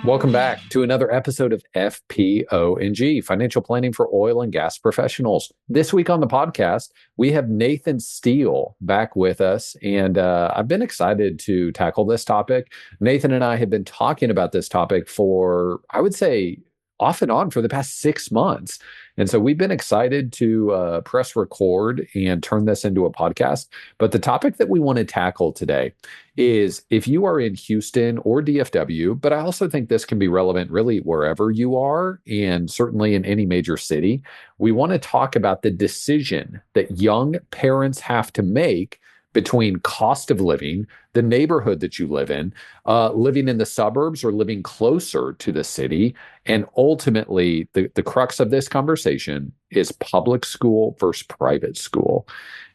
Welcome back to another episode of FPO&G, Financial Planning for Oil and Gas Professionals. This week on the podcast, we have Nathan Steele back with us, and I've been excited to tackle this topic. Nathan and I have been talking about this topic for, I would say, off and on for the past 6 months. And so we've been excited to press record and turn this into a podcast. But the topic that we want to tackle today is if you are in Houston or DFW, but I also think this can be relevant really wherever you are, and certainly in any major city, we want to talk about the decision that young parents have to make between cost of living, the neighborhood that you live in, living in the suburbs or living closer to the city. And ultimately, the crux of this conversation is public school versus private school,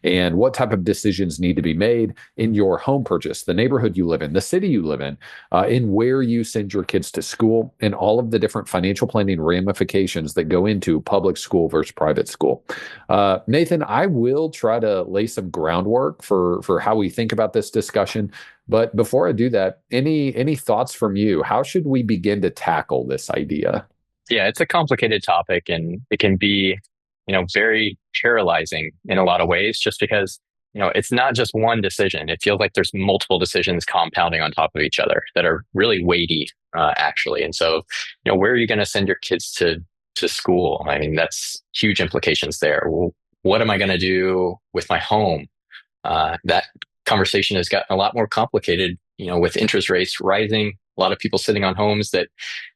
and what type of decisions need to be made in your home purchase, the neighborhood you live in, the city you live in where you send your kids to school, and all of the different financial planning ramifications that go into public school versus private school. Nathan, I will try to lay some groundwork for how we think about this discussion. But before I do that, any thoughts from you? How should we begin to tackle this idea? Yeah, it's a complicated topic and it can be, very paralyzing in a lot of ways just because, it's not just one decision. It feels like there's multiple decisions compounding on top of each other that are really weighty, actually. And so, where are you going to send your kids to school? I mean, that's huge implications there. Well, what am I going to do with my home? That conversation has gotten a lot more complicated, with interest rates rising, a lot of people sitting on homes that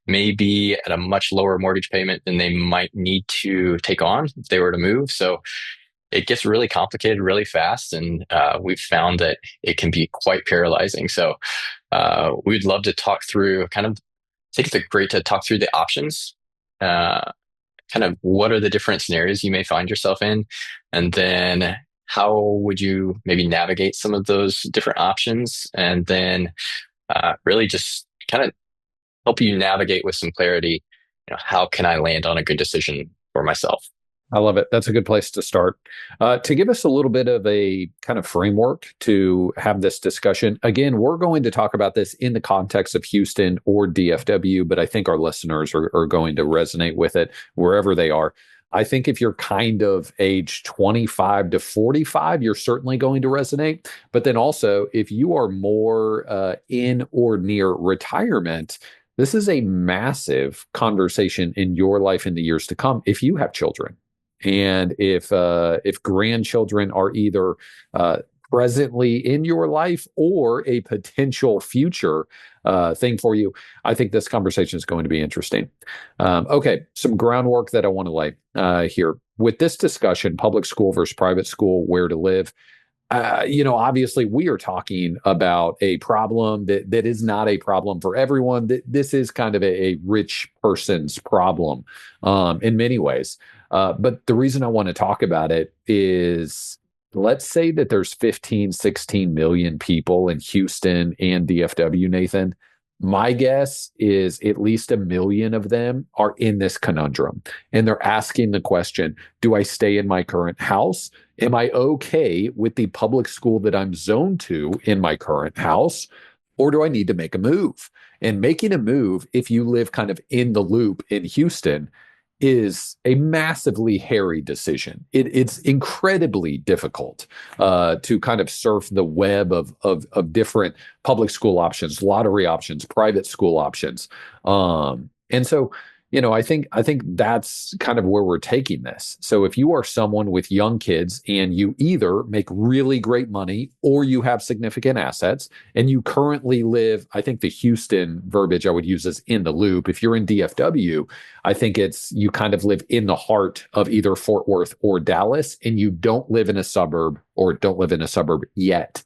may be at a much lower mortgage payment than they might need to take on if they were to move. So it gets really complicated really fast. And we've found that it can be quite paralyzing. So we'd love to talk through I think it's great to talk through the options. Kind of what are the different scenarios you may find yourself in? And then how would you maybe navigate some of those different options? And then really just kind of help you navigate with some clarity, how can I land on a good decision for myself? I love it. That's a good place to start. To give us a little bit of a kind of framework to have this discussion, again, we're going to talk about this in the context of Houston or DFW, but I think our listeners are going to resonate with it wherever they are. I think if you're kind of age 25 to 45, you're certainly going to resonate. But then also, if you are more in or near retirement, this is a massive conversation in your life in the years to come if you have children. And if grandchildren are either presently in your life or a potential future thing for you, I think this conversation is going to be interesting. Okay, some groundwork that I want to lay here. With this discussion, public school versus private school, where to live, obviously we are talking about a problem that is not a problem for everyone. This is kind of a rich person's problem in many ways. But the reason I want to talk about it is, let's say that there's 15, 16 million people in Houston and DFW, Nathan. My guess is at least 1 million of them are in this conundrum. And they're asking the question, do I stay in my current house? Am I okay with the public school that I'm zoned to in my current house? Or do I need to make a move? And making a move, if you live kind of in the loop in Houston, is a massively hairy decision. It's incredibly difficult to kind of surf the web of different public school options, lottery options, private school options. And so, I think that's kind of where we're taking this. So if you are someone with young kids and you either make really great money or you have significant assets and you currently live, I think the Houston verbiage I would use is in the loop. If you're in DFW, I think it's you kind of live in the heart of either Fort Worth or Dallas, and you don't live in a suburb or don't live in a suburb yet.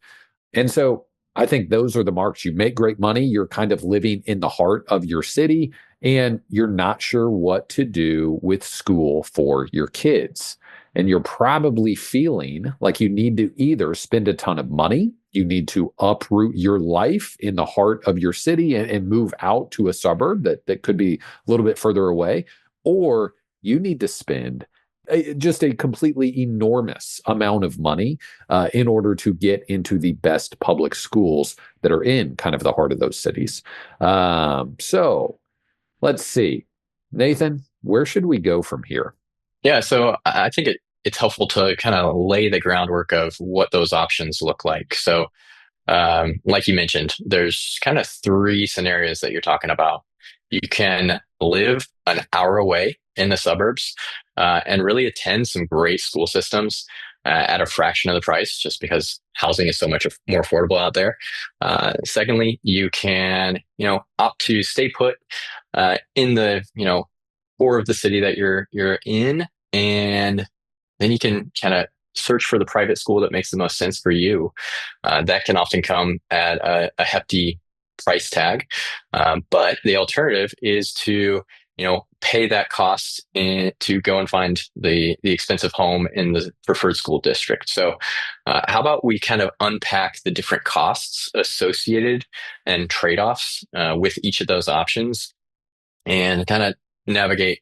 And so I think those are the marks. You make great money. You're kind of living in the heart of your city, and you're not sure what to do with school for your kids. And you're probably feeling like you need to either spend a ton of money, you need to uproot your life in the heart of your city and move out to a suburb that could be a little bit further away, or you need to spend just a completely enormous amount of money in order to get into the best public schools that are in kind of the heart of those cities. So Let's see. Nathan, where should we go from here? Yeah, so I think it's helpful to kind of lay the groundwork of what those options look like. So, like you mentioned, there's kind of three scenarios that you're talking about. You can live an hour away in the suburbs and really attend some great school systems at a fraction of the price, just because housing is so much more affordable out there. Secondly, you can, opt to stay put in the, core of the city that you're in, and then you can kind of search for the private school that makes the most sense for you. That can often come at a hefty price tag. But the alternative is to, pay that cost to go and find the expensive home in the preferred school district. So, how about we kind of unpack the different costs associated and trade-offs with each of those options and kind of navigate,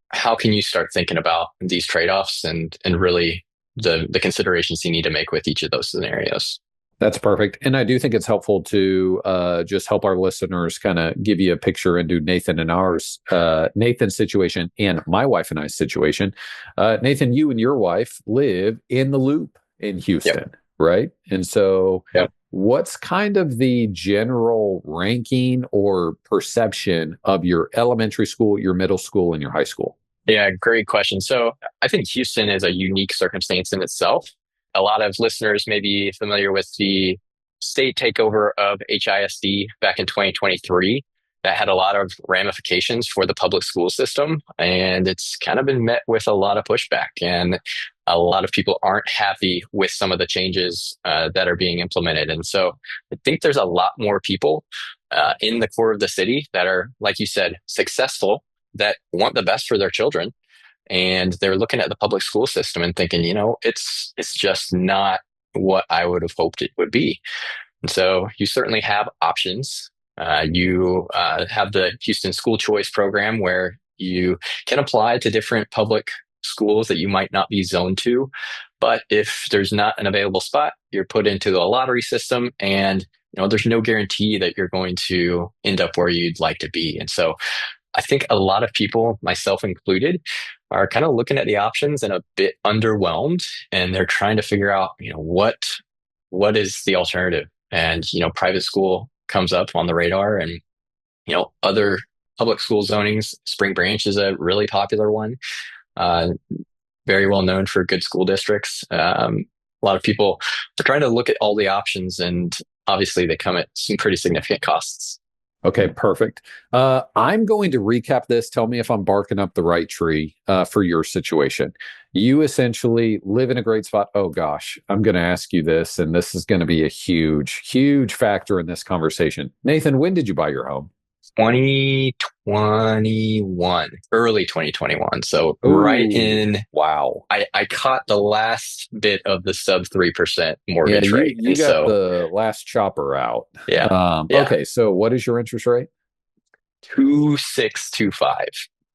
how can you start thinking about these trade-offs and really the considerations you need to make with each of those scenarios. That's perfect. And I do think it's helpful to just help our listeners kind of give you a picture into Nathan's situation and my wife and I's situation. Nathan, you and your wife live in the Loop in Yep. Houston, right? And so Yep. what's kind of the general ranking or perception of your elementary school, your middle school, and your high school? Yeah, great question. So I think Houston is a unique circumstance in itself. A lot of listeners may be familiar with the state takeover of HISD back in 2023. That had a lot of ramifications for the public school system, and it's kind of been met with a lot of pushback. And a lot of people aren't happy with some of the changes that are being implemented. And so I think there's a lot more people in the core of the city that are, like you said, successful, that want the best for their children, and they're looking at the public school system and thinking, it's just not what I would have hoped it would be. And so you certainly have options. You have the Houston School Choice Program where you can apply to different public schools that you might not be zoned to. But if there's not an available spot, you're put into the lottery system, and there's no guarantee that you're going to end up where you'd like to be. And so I think a lot of people, myself included, are kind of looking at the options and a bit underwhelmed, and they're trying to figure out, what is the alternative? And private school comes up on the radar, and other public school zonings. Spring Branch is a really popular one, uh, very well known for good school districts. A lot of people are trying to look at all the options, and obviously they come at some pretty significant costs. Okay, perfect. I'm going to recap this. Tell me if I'm barking up the right tree for your situation. You essentially live in a great spot. Oh gosh, I'm going to ask you this, and this is going to be a huge, huge factor in this conversation. Nathan, when did you buy your home? 2021, early 2021. So right Oh, in, wow. I caught the last bit of the sub 3% Yeah, mortgage you rate. you And got so, the last chopper out. yeah, yeah, Okay, so what is your interest rate? 2625.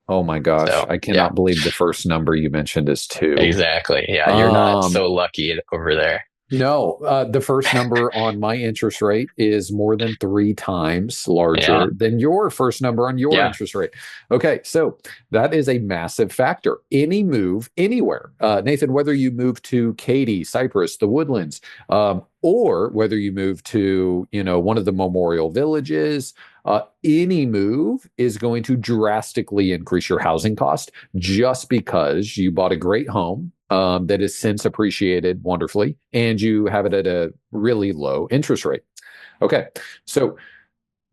Oh my gosh, So I yeah, cannot believe the first number you mentioned is two. exactly. Yeah. You're not Um, so lucky over there. No, the first number on my interest rate is more than three times Yeah. larger than your first number on your Yeah. interest rate. Okay, so that is a massive factor. Any move anywhere, Nathan, whether you move to Katy, Cypress, the Woodlands, or whether you move to one of the memorial villages, any move is going to drastically increase your housing cost just because you bought a great home that has since appreciated wonderfully, and you have it at a really low interest rate. Okay, so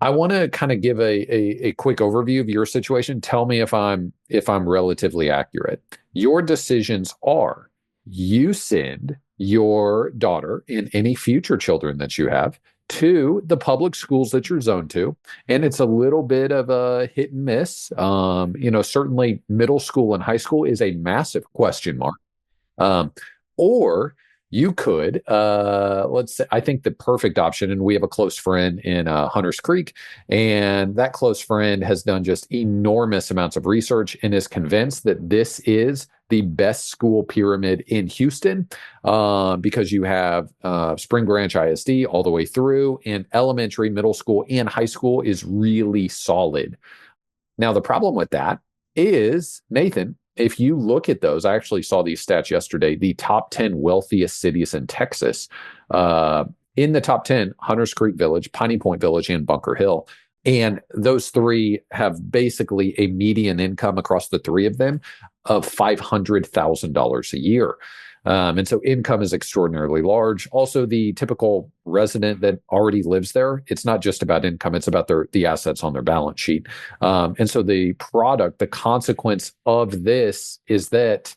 I want to kind of give a quick overview of your situation. Tell me if I'm relatively accurate. Your decisions are you send your daughter and any future children that you have to the public schools that you're zoned to, and it's a little bit of a hit and miss. Certainly middle school and high school is a massive question mark. Um, or you could, let's say, I think the perfect option, and we have a close friend in Hunters Creek, and that close friend has done just enormous amounts of research and is convinced that this is the best school pyramid in Houston because you have Spring Branch ISD all the way through, and elementary, middle school, and high school is really solid. Now, the problem with that is, Nathan, if you look at those, I actually saw these stats yesterday, the top 10 wealthiest cities in Texas. Uh, in the top 10, Hunters Creek Village, Piney Point Village, and Bunker Hill. And those three have basically a median income across the three of them of $500,000 a year. And so income is extraordinarily large. Also, the typical resident that already lives there, it's not just about income, it's about the assets on their balance sheet. And so the product, the consequence of this is that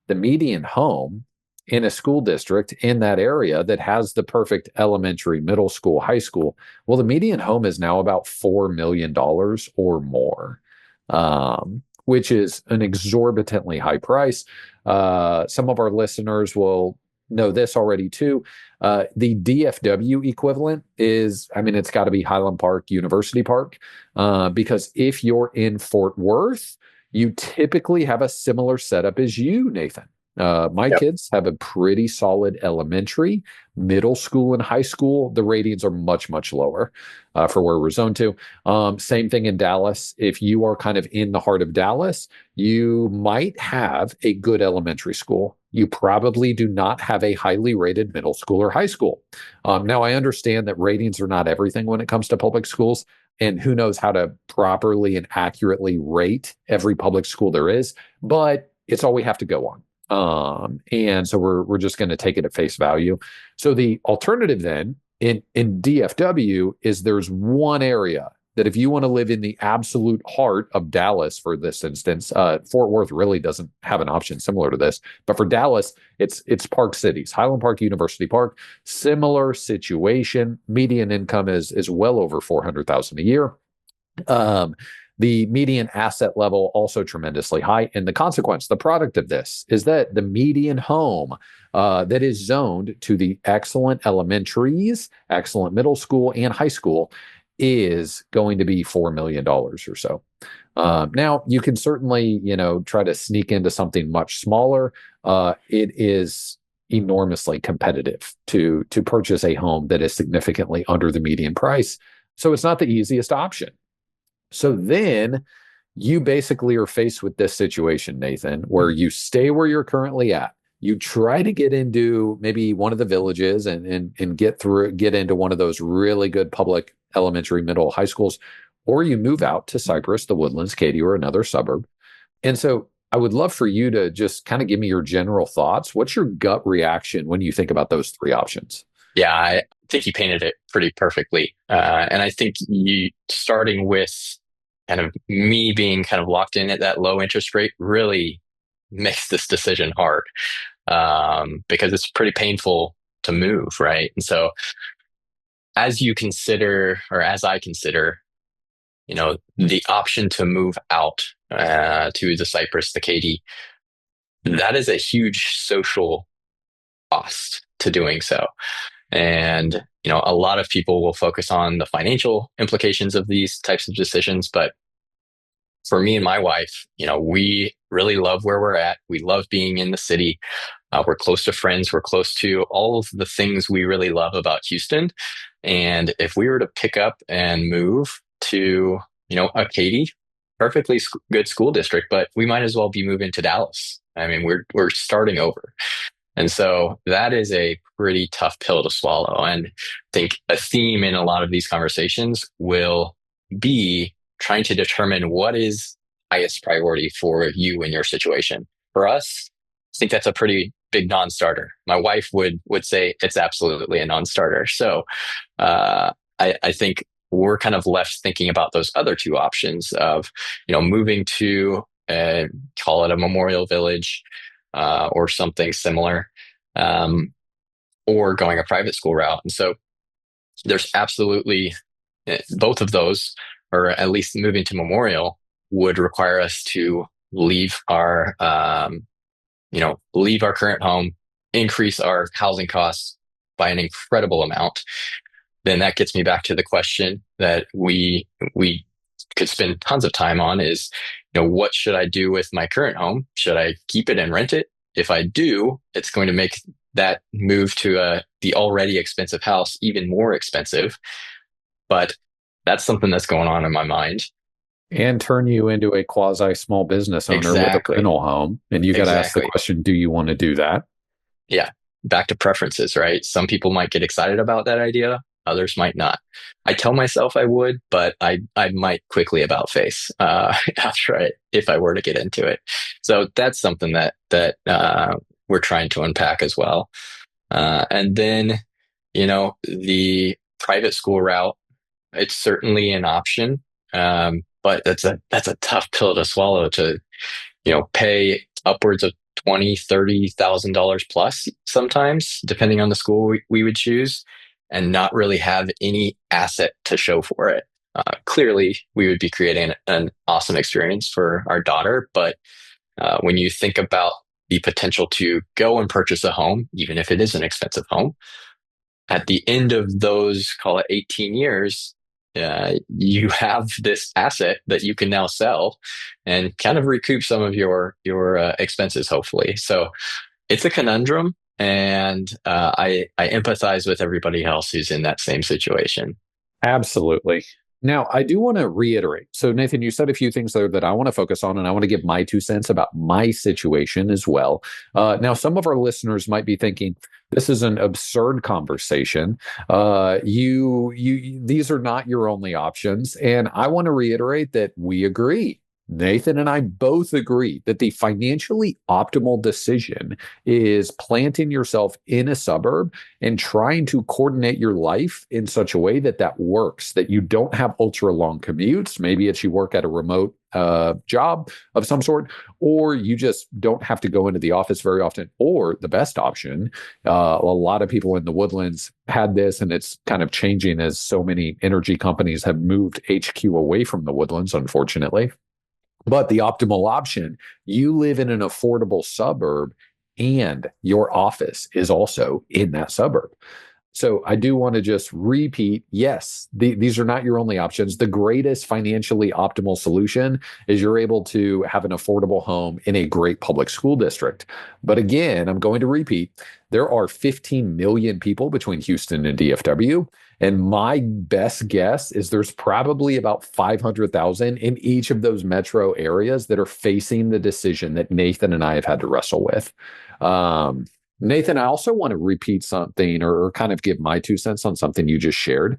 the median home in a school district in that area that has the perfect elementary, middle school, high school, well, the median home is now about $4 million or more, which is an exorbitantly high price. Some of our listeners will know this already too. The DFW equivalent is, I mean, it's got to be Highland Park, University Park, because if you're in Fort Worth, you typically have a similar setup as you, Nathan. My Yep. kids have a pretty solid elementary, middle school, and high school. The ratings are much, much lower for where we're zoned to. Same thing in Dallas. If you are kind of in the heart of Dallas, you might have a good elementary school. You probably do not have a highly rated middle school or high school. Now, I understand that ratings are not everything when it comes to public schools, and who knows how to properly and accurately rate every public school there is, but it's all we have to go on. And so we're just going to take it at face value. So the alternative then in DFW is there's one area that if you want to live in the absolute heart of Dallas, for this instance, Fort Worth really doesn't have an option similar to this, but for Dallas, it's Park Cities, Highland Park, University Park, similar situation. Median income is well over 400,000 a year. Um, the median asset level also tremendously high. And the consequence, the product of this is that the median home that is zoned to the excellent elementaries, excellent middle school, and high school is going to be $4 million or so. Now, you can certainly, try to sneak into something much smaller. It is enormously competitive to purchase a home that is significantly under the median price. So it's not the easiest option. So then you basically are faced with this situation, Nathan, where you stay where you're currently at. You try to get into maybe one of the villages and get into one of those really good public elementary, middle, high schools, or you move out to Cypress, the Woodlands, Katy, or another suburb. And so I would love for you to just kind of give me your general thoughts. What's your gut reaction when you think about those three options? Yeah, I think you painted it pretty perfectly. And I think you starting with kind of me being kind of locked in at that low interest rate really makes this decision hard, because it's pretty painful to move, right? And so as you consider, or as I consider, the option to move out to the Cypress, the Katy, that is a huge social cost to doing so. And, a lot of people will focus on the financial implications of these types of decisions. But for me and my wife, we really love where we're at. We love being in the city. We're close to friends. We're close to all of the things we really love about Houston. And if we were to pick up and move to, a Katy, perfectly good school district, but we might as well be moving to Dallas. I mean, we're starting over. And so that is a pretty tough pill to swallow. And I think a theme in a lot of these conversations will be trying to determine what is highest priority for you in your situation. For us, I think that's a pretty big non-starter. My wife would say it's absolutely a non-starter. So I think we're kind of left thinking about those other two options of, moving to call it a memorial village, or something similar, or going a private school route. And so there's absolutely both of those, or at least moving to Memorial would require us to leave our, leave our current home, increase our housing costs by an incredible amount. Then that gets me back to the question that we could spend tons of time on is, what should I do with my current home? Should I keep it and rent it? If I do, it's going to make that move to the already expensive house even more expensive. But that's something that's going on in my mind. And turn you into a quasi small business owner with a Exactly. rental home. And you got to ask the Exactly. question, do you want to do that? Yeah. Back to preferences, right? Some people might get excited about that idea. Others might not. I tell myself I would, but I might quickly about face after if I were to get into it. So that's something that we're trying to unpack as well. And then, the private school route, it's certainly an option. But that's a tough pill to swallow to, pay upwards of 20, $30,000 plus sometimes, depending on the school we would choose, and not really have any asset to show for it. Clearly, we would be creating an awesome experience for our daughter, but when you think about the potential to go and purchase a home, even if it is an expensive home, at the end of those, call it 18 years, you have this asset that you can now sell and kind of recoup some of your expenses, hopefully. So it's a conundrum, and I empathize with everybody else who's in that same situation. Absolutely. Now, I do want to reiterate. So, Nathan, you said a few things there that I want to focus on, and I want to give my 2 cents about my situation as well. Now, some of our listeners might be thinking, this is an absurd conversation. These are not your only options. And I want to reiterate that we agree. Nathan and I both agree that the financially optimal decision is planting yourself in a suburb and trying to coordinate your life in such a way that that works, that you don't have ultra long commutes. Maybe it's you work at a remote job of some sort, or you just don't have to go into the office very often. Or the best option, a lot of people in the Woodlands had this, and it's kind of changing as so many energy companies have moved HQ away from the Woodlands, unfortunately. But the optimal option, you live in an affordable suburb and your office is also in that suburb. So I do want to just repeat, yes, these are not your only options. The greatest financially optimal solution is you're able to have an affordable home in a great public school district. But again, I'm going to repeat, there are 15 million people between Houston and DFW. And my best guess is there's probably about 500,000 in each of those metro areas that are facing the decision that Nathan and I have had to wrestle with. Um, Nathan, I also want to repeat something or kind of give my 2 cents on something you just shared.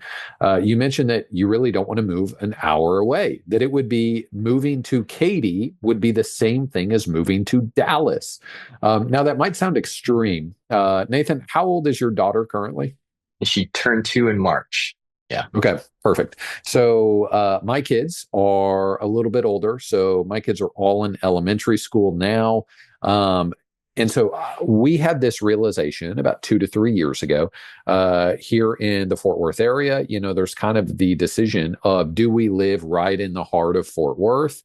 You mentioned that you really don't want to move an hour away, that it would be moving to Katy would be the same thing as moving to Dallas. Now, that might sound extreme. Nathan, how old is your daughter currently? She turned 2 in March. Yeah. Okay, perfect. So my kids are a little bit older. So my kids are all in elementary school now. And so we had this realization about 2 to 3 years ago here in the Fort Worth area. There's kind of the decision of do we live right in the heart of Fort Worth?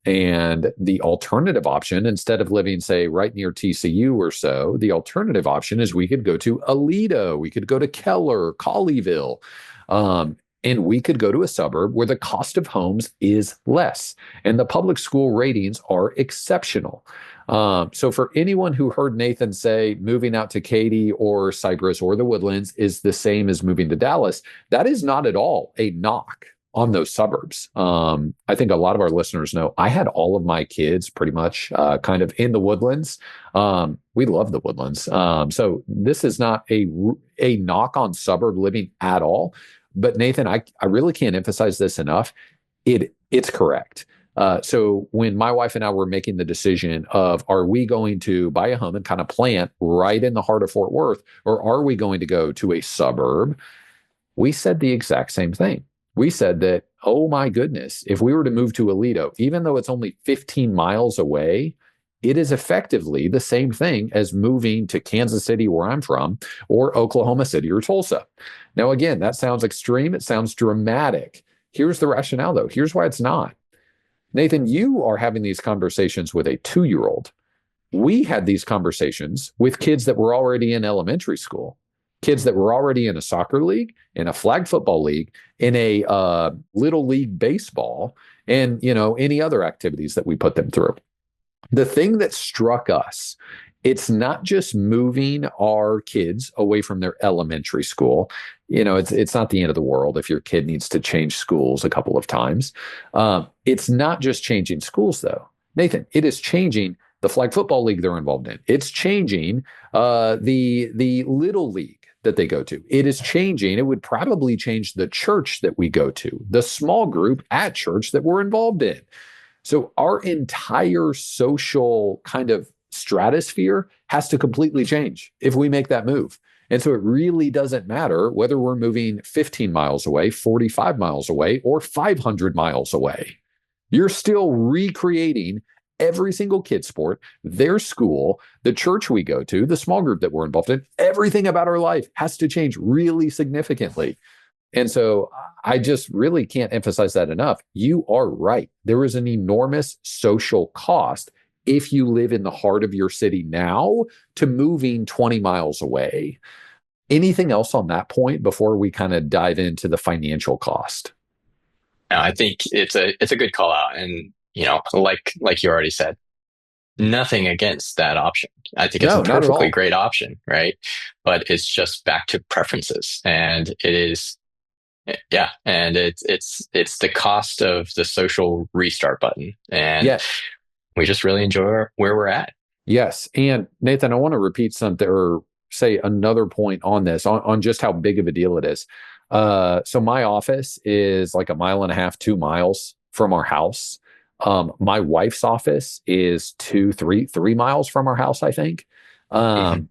And the alternative option, instead of living, say, right near TCU or so, the alternative option is we could go to Aledo, we could go to Keller, Colleyville, and we could go to a suburb where the cost of homes is less and the public school ratings are exceptional. So for anyone who heard Nathan say moving out to Katy or Cypress or the Woodlands is the same as moving to Dallas, that is not at all a knock on those suburbs. I think a lot of our listeners know I had all of my kids pretty much kind of in the Woodlands. We love the Woodlands. So this is not a knock on suburb living at all. But Nathan, I really can't emphasize this enough. It's correct. So when my wife and I were making the decision of are we going to buy a home and kind of plant right in the heart of Fort Worth, or are we going to go to a suburb? We said the exact same thing. We said that, oh my goodness, if we were to move to Aledo, even though it's only 15 miles away, it is effectively the same thing as moving to Kansas City, where I'm from, or Oklahoma City or Tulsa. Now, again, that sounds extreme. It sounds dramatic. Here's the rationale, though. Here's why it's not. Nathan, you are having these conversations with a 2-year-old. We had these conversations with kids that were already in elementary school, kids that were already in a soccer league, in a flag football league, in a little league baseball, and any other activities that we put them through. The thing that struck us It's not just moving our kids away from their elementary school. It's not the end of the world if your kid needs to change schools a couple of times. It's not just changing schools, though, Nathan. It is changing the flag football league they're involved in. It's changing the little league that they go to. It is changing. It would probably change the church that we go to, the small group at church that we're involved in. So our entire social kind of stratosphere has to completely change if we make that move. And so it really doesn't matter whether we're moving 15 miles away, 45 miles away, or 500 miles away. You're still recreating every single kid sport, their school, the church we go to, the small group that we're involved in. Everything about our life has to change really significantly. And so I just really can't emphasize that enough. You are right. There is an enormous social cost if you live in the heart of your city now to moving 20 miles away. Anything else on that point before we kind of dive into the financial cost? I think it's a good call out, and like you already said, nothing against that option. I think it's a No, not at perfectly all. great option, right? But it's just back to preferences, and it is, yeah, and it's the cost of the social restart button, and Yeah. we just really enjoy where we're at. Yes. And Nathan, I want to repeat something or say another point on this, on just how big of a deal it is. So my office is like a mile and a half, 2 miles from our house. My wife's office is 3 miles from our house, I think. Mhm. Um,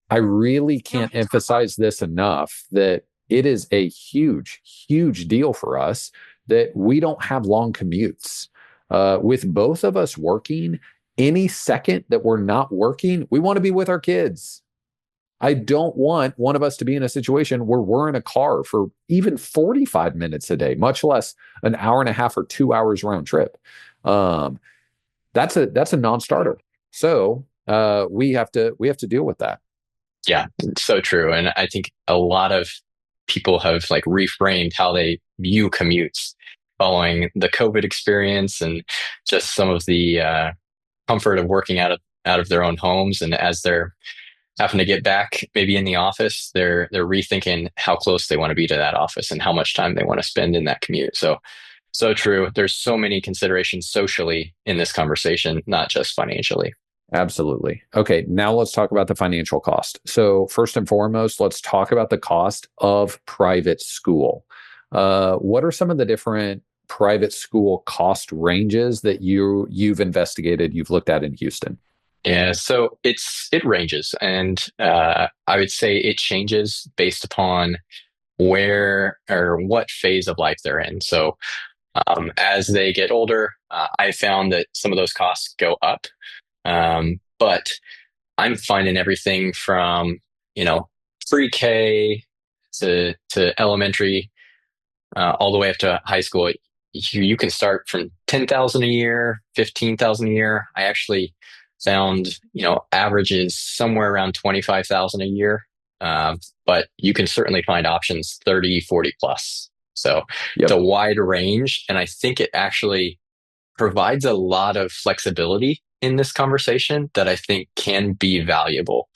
I really can't emphasize this enough that it is a huge, huge deal for us that we don't have long commutes. With both of us working, any second that we're not working, we want to be with our kids. I don't want one of us to be in a situation where we're in a car for even 45 minutes a day, much less an hour and a half or 2 hours round trip. Um, that's a non-starter. So we have to deal with that. Yeah, so true. And I think a lot of people have like reframed how they view commutes following the COVID experience and just some of the comfort of working out of their own homes. And as they're having to get back, maybe in the office, they're rethinking how close they want to be to that office and how much time they want to spend in that commute. So true. There's so many considerations socially in this conversation, not just financially. Absolutely. Okay, now let's talk about the financial cost. So, first and foremost, let's talk about the cost of private school. What are some of the different private school cost ranges that you've investigated, you've looked at in Houston? Yeah, so it ranges, and I would say it changes based upon where or what phase of life they're in. So as they get older, I found that some of those costs go up, but I'm finding everything from pre-K to elementary, all the way up to high school. You can start from 10,000 a year, 15,000 a year. I actually found, averages somewhere around 25,000 a year. But you can certainly find options 30, 40 plus. So it's a Yep. wide range. And I think it actually provides a lot of flexibility in this conversation that I think can be valuable.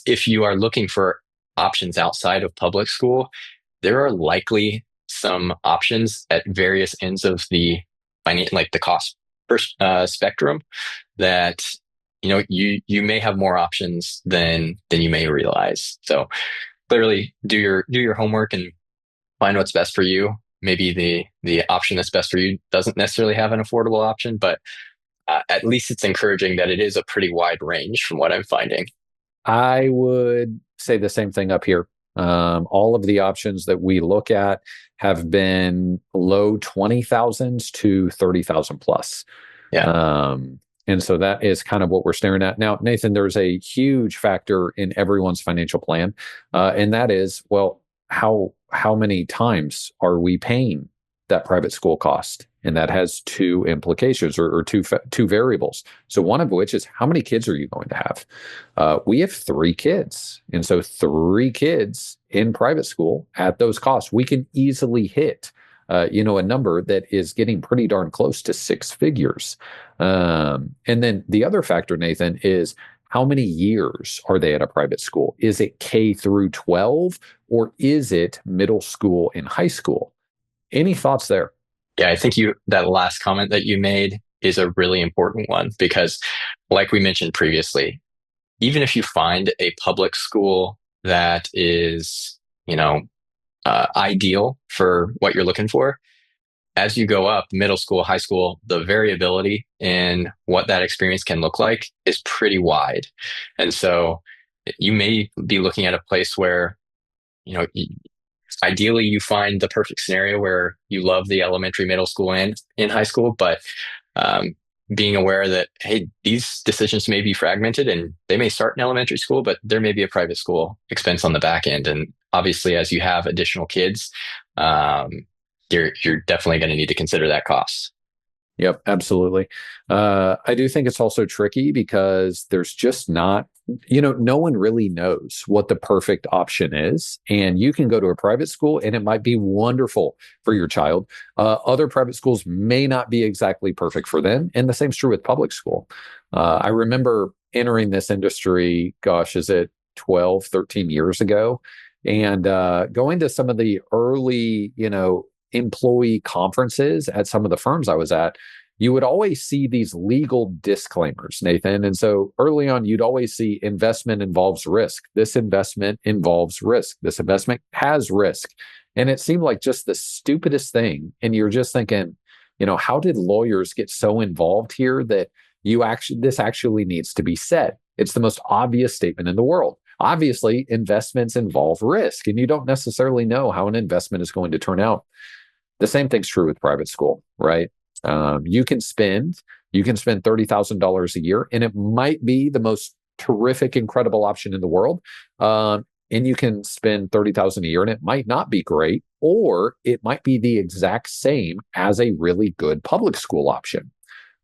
If you are looking for options outside of public school, there are likely some options at various ends of the like the cost spectrum that you may have more options than you may realize. So clearly, do your homework and find what's best for you. Maybe the option that's best for you doesn't necessarily have an affordable option, but at least it's encouraging that it is a pretty wide range from what I'm finding. I would say the same thing up here. All of the options that we look at have been low 20,000s to 30,000 plus. Yeah. And so that is kind of what we're staring at. Now, Nathan, there's a huge factor in everyone's financial plan, and that is, well, how many times are we paying that private school cost? And that has two implications or two variables. So one of which is how many kids are you going to have? We have 3 kids, and so 3 kids in private school at those costs, we can easily hit a number that is getting pretty darn close to 6 figures. And then the other factor, Nathan, is how many years are they at a private school? Is it K through 12 or is it middle school and high school? Any thoughts there? Yeah, I think that last comment that you made is a really important one because, like we mentioned previously, even if you find a public school that is, ideal for what you're looking for, as you go up, middle school, high school, the variability in what that experience can look like is pretty wide. And so you may be looking at a place where, you know, ideally you find the perfect scenario where you love the elementary, middle school, and in high school, but um, being aware that, hey, these decisions may be fragmented and they may start in elementary school, but there may be a private school expense on the back end. And obviously, as you have additional kids, um, you're definitely going to need to consider that cost. Yep, absolutely. I do think it's also tricky because there's just not, no one really knows what the perfect option is. And you can go to a private school and it might be wonderful for your child. Other private schools may not be exactly perfect for them. And the same's true with public school. I remember entering this industry, gosh, is it 12, 13 years ago? And going to some of the early, employee conferences at some of the firms I was at, you would always see these legal disclaimers, Nathan. And so early on, you'd always see investment involves risk. This investment involves risk. This investment has risk. And it seemed like just the stupidest thing. And you're just thinking, how did lawyers get so involved here that this actually needs to be said? It's the most obvious statement in the world. Obviously, investments involve risk, and you don't necessarily know how an investment is going to turn out. The same thing's true with private school, right? You can spend $30,000 a year, and it might be the most terrific, incredible option in the world. And you can spend 30,000 a year, and it might not be great, or it might be the exact same as a really good public school option.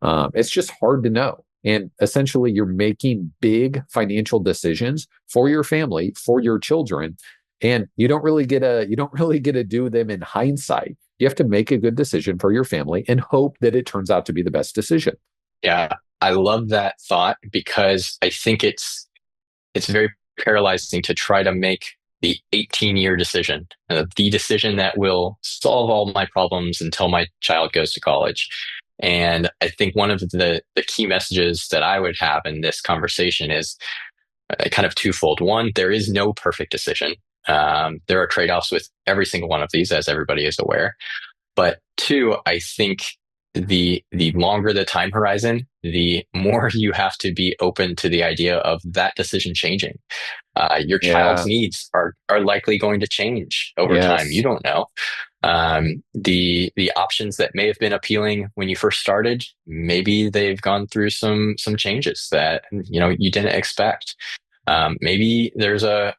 It's just hard to know. And essentially, you're making big financial decisions for your family, for your children, and you don't really get to do them in hindsight. You have to make a good decision for your family and hope that it turns out to be the best decision. Yeah, I love that thought because I think it's very paralyzing to try to make the 18-year decision, the decision that will solve all my problems until my child goes to college. And I think one of the key messages that I would have in this conversation is kind of twofold. One, there is no perfect decision. There are trade-offs with every single one of these, as everybody is aware. But two, I think the longer the time horizon, the more you have to be open to the idea of that decision changing. Your child's Yeah. needs are likely going to change over time. You Yes. don't know. The options that may have been appealing when you first started, maybe they've gone through some changes that you didn't expect. Maybe there's a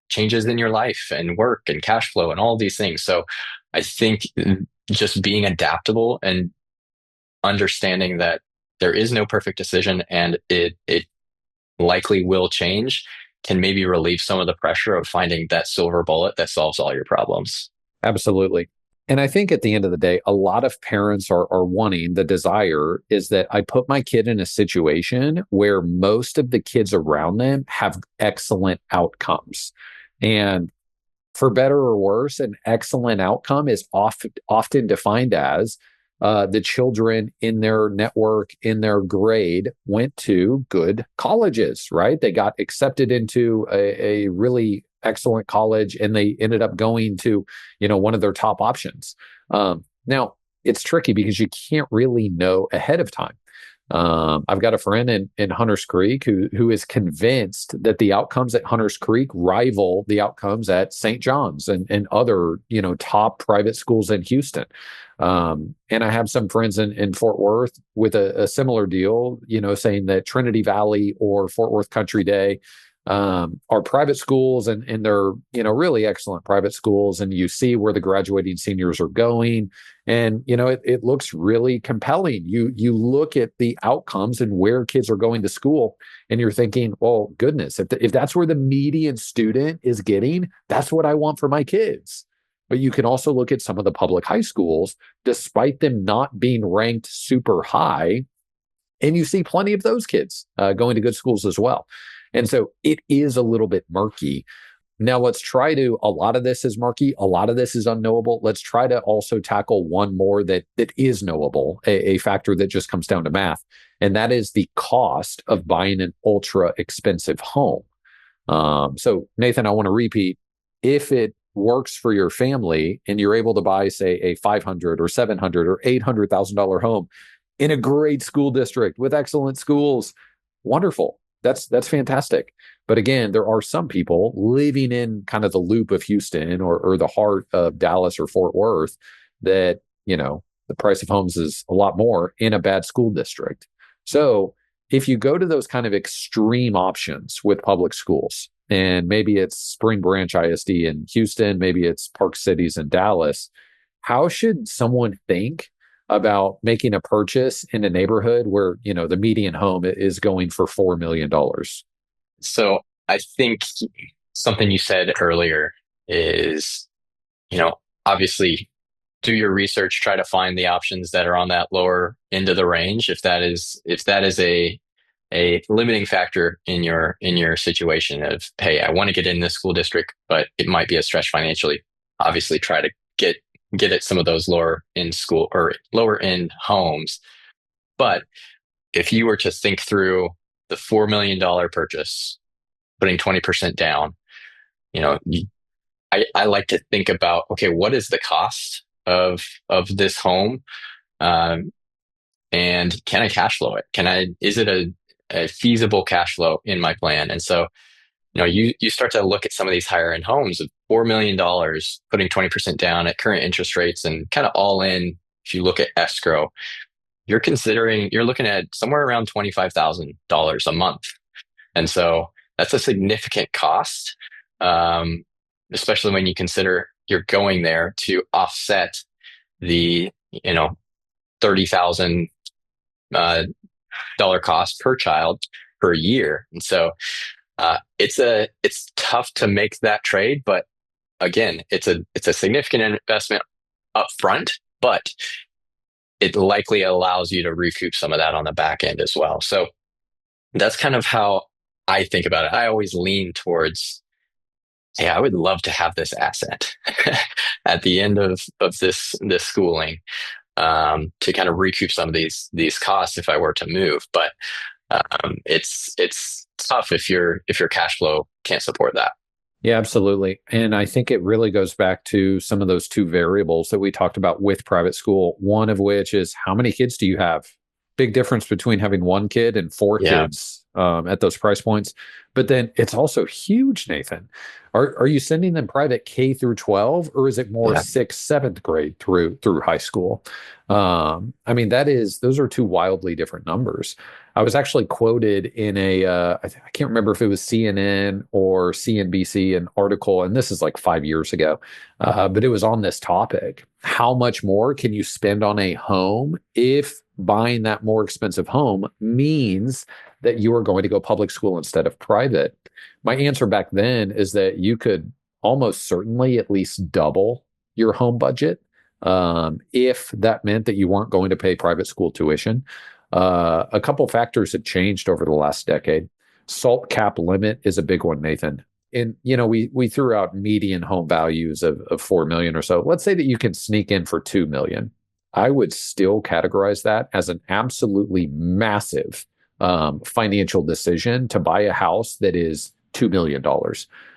changes in your life and work and cash flow and all these things. So I think just being adaptable and understanding that there is no perfect decision and it likely will change can maybe relieve some of the pressure of finding that silver bullet that solves all your problems. Absolutely. And I think at the end of the day, a lot of parents are wanting, the desire is that I put my kid in a situation where most of the kids around them have excellent outcomes. And for better or worse, an excellent outcome is often defined as the children in their network, in their grade, went to good colleges, right? They got accepted into a really excellent college and they ended up going to, one of their top options. Now, it's tricky because you can't really know ahead of time. I've got a friend in Hunters Creek who is convinced that the outcomes at Hunters Creek rival the outcomes at St. John's and other, top private schools in Houston. And I have some friends in Fort Worth with a similar deal, saying that Trinity Valley or Fort Worth Country Day are private schools and they're, really excellent private schools. And you see where the graduating seniors are going. And, it looks really compelling. You look at the outcomes and where kids are going to school and you're thinking, well, goodness, if that's where the median student is getting, that's what I want for my kids. But you can also look at some of the public high schools, despite them not being ranked super high, And you see plenty of those kids going to good schools as well. And so it is a little bit murky. Now, let's try to, a lot of this is murky, a lot of this is unknowable. Let's try to also tackle one more that is knowable, a factor that just comes down to math, and that is the cost of buying an ultra expensive home. So, Nathan, I want to repeat, if it works for your family and you're able to buy, say, a 500 or 700 or $800,000 home in a great school district with excellent schools, wonderful. That's fantastic. But again, there are some people living in kind of the loop of Houston or the heart of Dallas or Fort Worth that, the price of homes is a lot more in a bad school district. So if you go to those kind of extreme options with public schools, and maybe it's Spring Branch ISD in Houston, maybe it's Park Cities in Dallas, how should someone think about making a purchase in a neighborhood where, the median home is going for $4 million? So I think something you said earlier is, obviously do your research, try to find the options that are on that lower end of the range. If that is a limiting factor in your situation of, hey, I want to get in this school district, but it might be a stretch financially. Obviously, try to get at some of those lower end school or lower end homes. But if you were to think through the $4 million purchase, putting 20% down, I like to think about, okay, what is the cost of this home? And can I cash flow it? Is it a feasible cash flow in my plan? And so, you start to look at some of these higher end homes of $4 million, putting 20% down at current interest rates and kind of all in. If you look at escrow, you're looking at somewhere around $25,000 a month. And so that's a significant cost, especially when you consider you're going there to offset the, $30,000 dollar cost per child per year. And so it's tough to make that trade, but again, it's a significant investment up front, but it likely allows you to recoup some of that on the back end as well. So that's kind of how I think about it. I always lean towards, hey, I would love to have this asset at the end of this schooling, to kind of recoup some of these costs if I were to move. But it's tough if your cash flow can't support that. Yeah, absolutely. And I think it really goes back to some of those two variables that we talked about with private school. One of which is, how many kids do you have? Big difference between having one kid and four Yeah. kids at those price points. But then it's also huge, Nathan. Are you sending them private K through 12, or is it more Yeah. sixth, seventh grade through high school? I mean, those are two wildly different numbers. I was actually quoted in I can't remember if it was CNN or CNBC, an article, and this is like 5 years ago, but it was on this topic. How much more can you spend on a home if buying that more expensive home means that you are going to go public school instead of private? My answer back then is that you could almost certainly at least double your home budget, if that meant that you weren't going to pay private school tuition. A couple factors have changed over the last decade. SALT cap limit is a big one, Nathan. And we threw out median home values of 4 million or so. Let's say that you can sneak in for 2 million. I would still categorize that as an absolutely massive financial decision to buy a house that is $2 million.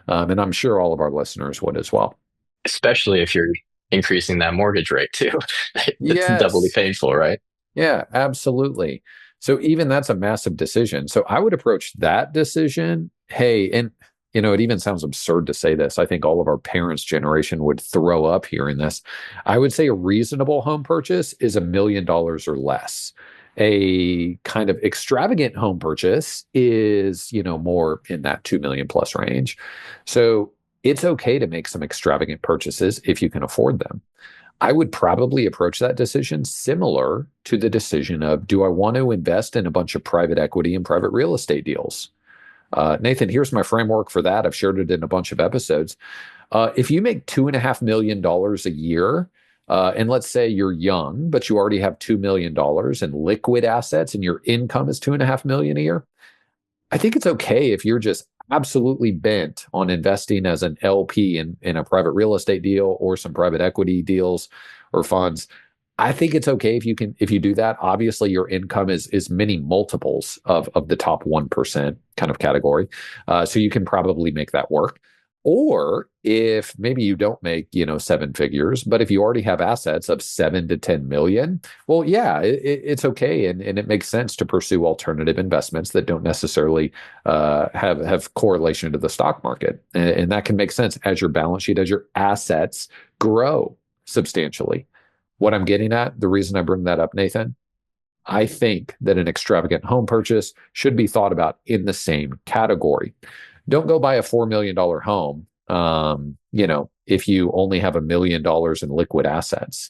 And I'm sure all of our listeners would as well. Especially if you're increasing that mortgage rate too. It's doubly Yes. painful, right? Yeah, absolutely. So even that's a massive decision. So I would approach that decision. Hey, and it even sounds absurd to say this. I think all of our parents' generation would throw up hearing this. I would say a reasonable home purchase is $1 million or less. A kind of extravagant home purchase is, more in that 2 million plus range. So it's okay to make some extravagant purchases if you can afford them. I would probably approach that decision similar to the decision of, do I want to invest in a bunch of private equity and private real estate deals? Nathan, here's my framework for that. I've shared it in a bunch of episodes. If you make $2.5 million a year, and let's say you're young, but you already have $2 million in liquid assets and your income is 2.5 million a year, I think it's okay if you're just absolutely bent on investing as an LP in a private real estate deal or some private equity deals or funds. I think it's okay if you do that. Obviously, your income is many multiples of the top 1% kind of category. So you can probably make that work. Or if maybe you don't make, seven figures, but if you already have assets of 7 to 10 million, well, yeah, it's okay, and it makes sense to pursue alternative investments that don't necessarily have correlation to the stock market, and that can make sense as your balance sheet, as your assets grow substantially. What I'm getting at, the reason I bring that up, Nathan, I think that an extravagant home purchase should be thought about in the same category. Don't go buy a $4 million home, if you only have $1 million in liquid assets.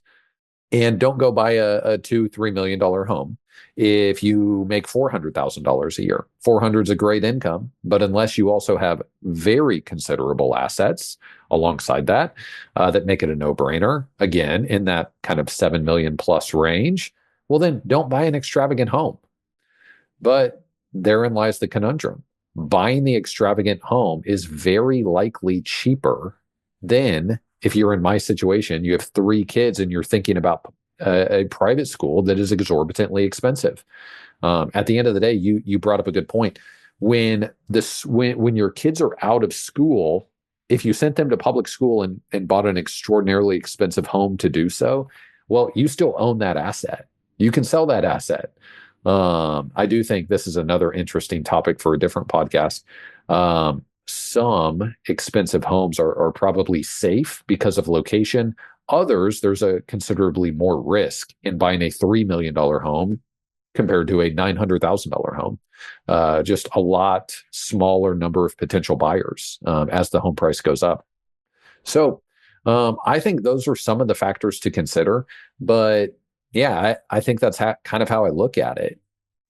And don't go buy a $2-3 million home if you make $400,000 a year. 400 is a great income, but unless you also have very considerable assets alongside that, that make it a no-brainer, again, in that kind of 7 million plus range, well, then don't buy an extravagant home. But therein lies the conundrum. Buying the extravagant home is very likely cheaper than if you're in my situation, you have 3 kids and you're thinking about a private school that is exorbitantly expensive. At the end of the day, you brought up a good point. When your kids are out of school, if you sent them to public school and bought an extraordinarily expensive home to do so, well, you still own that asset. You can sell that asset. I do think this is another interesting topic for a different podcast. Some expensive homes are probably safe because of location. Others, there's a considerably more risk in buying a $3 million home compared to a $900,000 home. Just a lot smaller number of potential buyers as the home price goes up. So I think those are some of the factors to consider. But yeah, I think that's kind of how I look at it.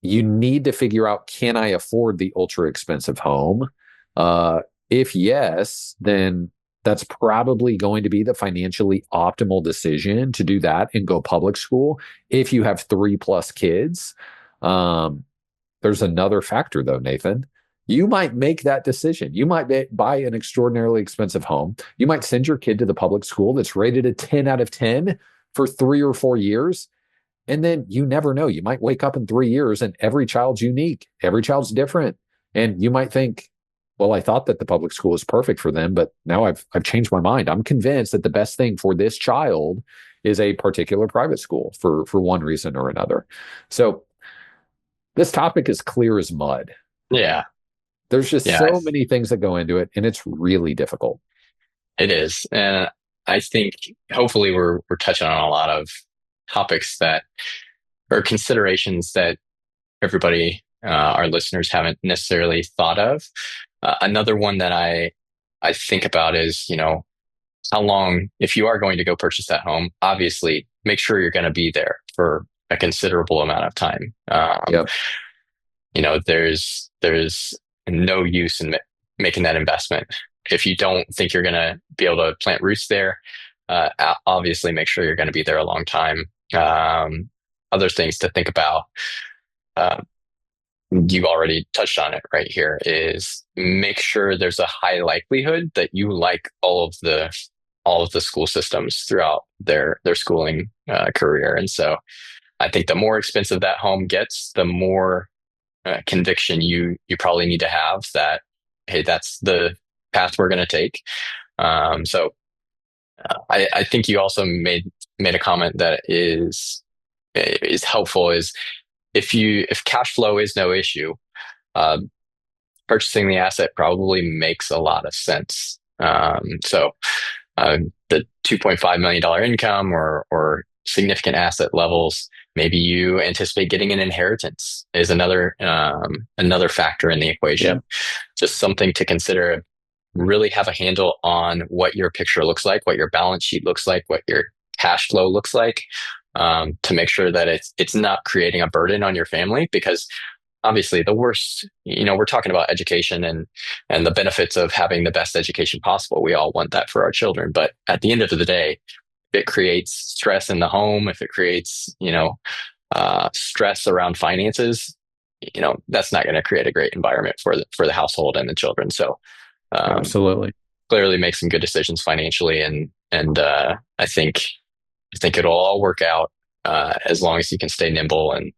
You need to figure out, can I afford the ultra expensive home? If yes, then that's probably going to be the financially optimal decision to do that and go public school. If you have 3+ kids, there's another factor though, Nathan. You might make that decision. You might buy an extraordinarily expensive home. You might send your kid to the public school that's rated a 10 out of 10 for 3 or 4 years. And then you never know. You might wake up in 3 years and every child's unique. Every child's different. And you might think, well, I thought that the public school is perfect for them, but now I've changed my mind. I'm convinced that the best thing for this child is a particular private school for one reason or another. So this topic is clear as mud. Yeah. There's just Yeah, so many things that go into it, and it's really difficult. it is. And I think hopefully we're touching on a lot of topics that are considerations that everybody, our listeners haven't necessarily thought of. Another one that I think about is, how long, if you are going to go purchase that home, obviously make sure you're going to be there for a considerable amount of time. Yep. There's no use in making that investment. If you don't think you're going to be able to plant roots there, obviously make sure you're going to be there a long time. Other things to think about, you already touched on it right here, is make sure there's a high likelihood that you like all of the school systems throughout their schooling career. And so I think the more expensive that home gets, the more conviction you probably need to have that, hey, that's the path we're going to take. I think you also made a comment that is helpful, is if cash flow is no issue, purchasing the asset probably makes a lot of sense. The $2.5 million income or significant asset levels, maybe you anticipate getting an inheritance, is another factor in the equation. Yep. Just something to consider. Really have a handle on what your picture looks like, what your balance sheet looks like, what your cash flow looks like, to make sure that it's not creating a burden on your family. Because obviously the worst, we're talking about education and the benefits of having the best education possible. We all want that for our children. But at the end of the day, it creates stress in the home, if it creates, stress around finances, that's not going to create a great environment for the household and the children. So, um, Absolutely. clearly make some good decisions financially, and I think it'll all work out as long as you can stay nimble and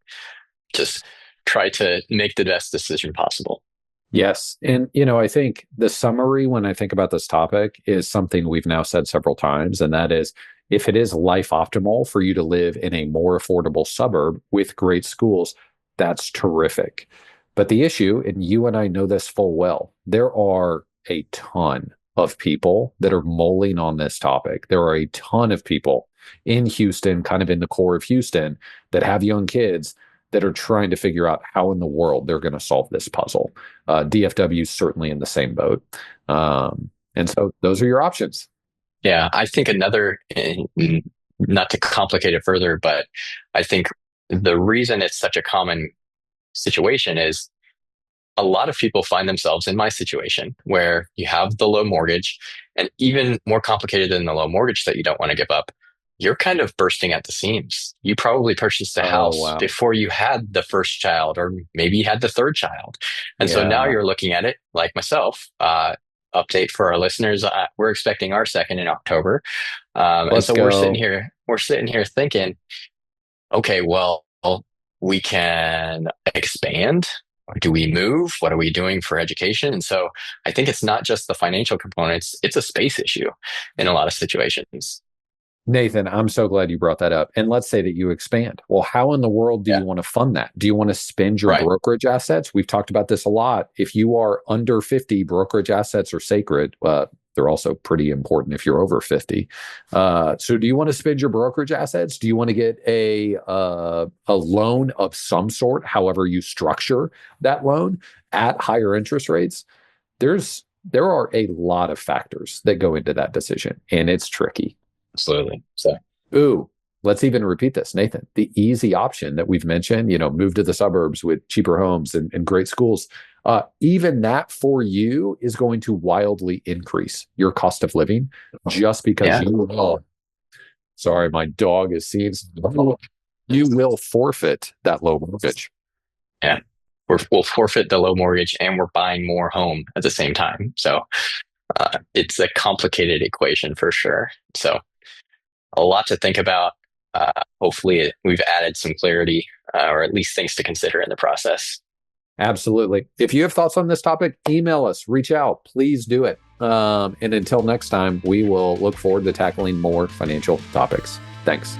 just try to make the best decision possible. Yes. And, I think the summary when I think about this topic is something we've now said several times, and that is if it is life optimal for you to live in a more affordable suburb with great schools, that's terrific. But the issue, and you and I know this full well, there are a ton of people that are mulling on this topic. There are a ton of people in Houston, kind of in the core of Houston, that have young kids that are trying to figure out how in the world they're going to solve this puzzle. DFW is certainly in the same boat. And so those are your options. Yeah, I think another, not to complicate it further, but I think the reason it's such a common situation is a lot of people find themselves in my situation where you have the low mortgage, and even more complicated than the low mortgage that you don't want to give up, you're kind of bursting at the seams. You probably purchased a Oh, house wow. before you had the first child, or maybe you had the third child. And so now Yeah. you're looking at it like myself. Update for our listeners. We're expecting our second in October. And Let's so go. we're sitting here thinking, okay, well, we can expand. Or do we move? What are we doing for education? And so I think it's not just the financial components, it's a space issue in a lot of situations. Nathan, I'm so glad you brought that up. And let's say that you expand. Well, how in the world do Yeah. you want to fund that? Do you want to spend your Right. brokerage assets? We've talked about this a lot. If you are under 50, brokerage assets are sacred. They're also pretty important if you're over 50. So do you want to spend your brokerage assets? Do you want to get a loan of some sort, however you structure that loan at higher interest rates? There are a lot of factors that go into that decision, and it's tricky. Absolutely. So, Ooh, let's even repeat this, Nathan. The easy option that we've mentioned, move to the suburbs with cheaper homes and great schools. Even that for you is going to wildly increase your cost of living just because yeah. you will. Sorry, my dog is seeing. You will forfeit that low mortgage. Yeah. We'll forfeit the low mortgage and we're buying more home at the same time. So, it's a complicated equation for sure. So, a lot to think about. Hopefully, we've added some clarity, or at least things to consider in the process. Absolutely. If you have thoughts on this topic, email us, reach out, please do it. And until next time, we will look forward to tackling more financial topics. Thanks.